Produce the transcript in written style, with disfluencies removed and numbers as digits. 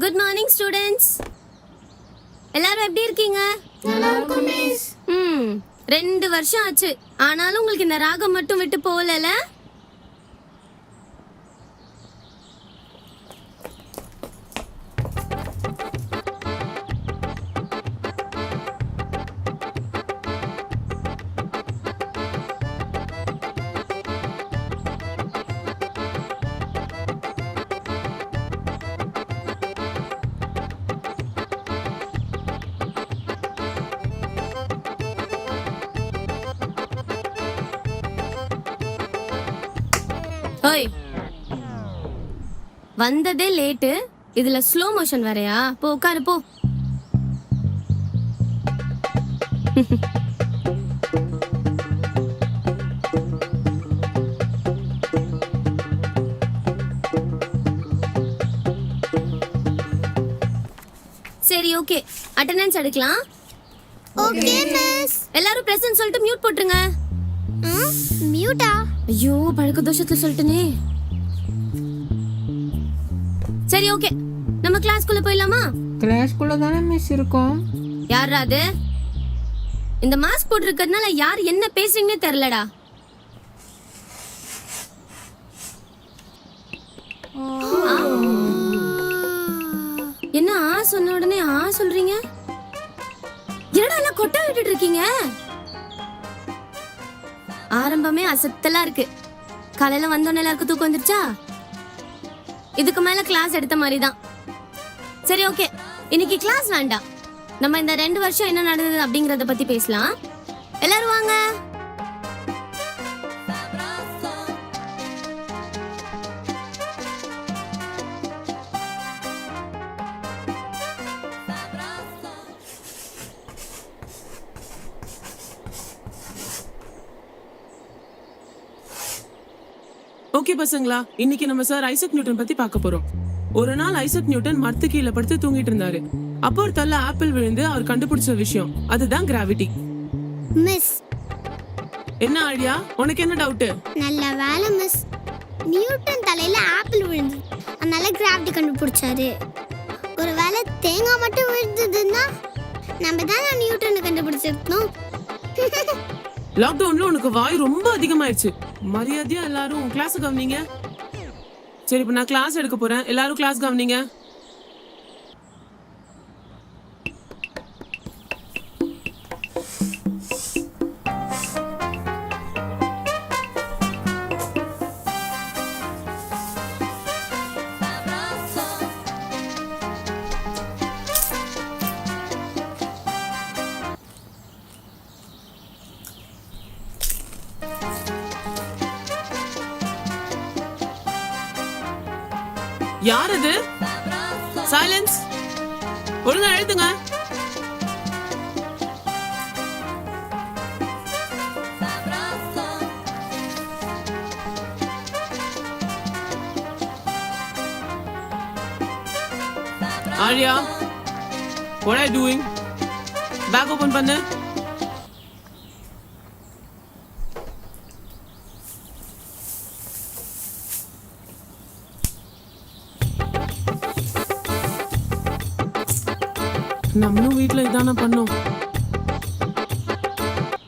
Good morning students. எல்லாரும் எப்படி இருக்கீங்க? நல்லா இருக்கும் மிஸ். 2 வருஷம் ஆச்சு, ஆனாலும் உங்களுக்கு இந்த ராகம் மட்டும் விட்டு போகல. ஓய், வந்ததே லேட்டு, இதுல ஸ்லோ மோஷன் வரையா? போ உட்காரு போ. சரி, ஓகே, அட்டெண்டன்ஸ் எடுக்கலாம். Okay miss. எல்லாரும் பிரசன்ட் சொல்லிட்டு மியூட் போட்டுருங்க. மியூட்டா? ஐயோ, பழக்க தோஷத்துல சொல்லிட்டனே. சரி, ஓகே, நம்ம கிளாஸ்க்குள்ள போயிடலாமா? கிளாஸ்க்குள்ள தானே மிஸ் இருக்கோம். யாரா அது? இந்த மாஸ்க் போட்டிருக்கிறதுனால யார் என்ன பேசுறீங்கன்னே தெரியலடா. என்ன சொன்ன உடனே சொல்றீங்க? என்னடா எல்லாம் கொட்டை விட்டுட்டு இருக்கீங்க? ஆரம்பமே அசத்தலா இருக்கு. காலையில வந்தோன்னு எல்லாருக்கும் தூக்கம் வந்துருச்சா? இதுக்கு மேல கிளாஸ் எடுத்த மாதிரி தான். சரி, ஓகே, இன்னைக்கு கிளாஸ் வேண்டாம். நம்ம இந்த 2 வருஷம் என்ன நடந்தது அப்படிங்கறத பத்தி பேசலாம். எல்லாரும் வாங்க. ஓகே பசங்களா, இன்னைக்கு நம்ம சார் ஐசக் நியூட்டன் பத்தி பார்க்க போறோம். ஒரு நாள் ஐசக் நியூட்டன் மரத்து கீழே படுத்து தூங்கிட்டு இருந்தாரு. அப்போ ஒரு தள்ள ஆப்பிள் விழுந்து அவர் கண்டுபிடிச்ச விஷயம் அதுதான் கிராவிட்டி. மிஸ், என்ன ஐடியா? உனக்கு என்ன டவுட்? நல்ல வேலை மிஸ். நியூட்டன் தலையில ஆப்பிள் விழுந்து, அதனால கிராவிட்டி கண்டுபிடிச்சாரு. ஒருவேளை தேங்காய் மட்டும் விழுந்ததுன்னா நம்ம தான் நியூட்டனை கண்டுபிடிச்சிருக்கணும். லாக்டவுன்ல உனக்கு வாய் ரொம்ப அதிகமாயிருச்சு. மரியாதையா எல்லாரும் கிளாஸ் கவனிங்க. சரி, இப்ப நான் கிளாஸ் எடுக்க போறேன். எல்லாரும் கிளாஸ் கவனிங்க. யார் அது? சைலன்ஸ். ஒழுங்கா எழுதுங்க. Arya, what are you doing? Bag open பண்ணு. நம்மளும் வீட்ல இதான பண்ணோம்.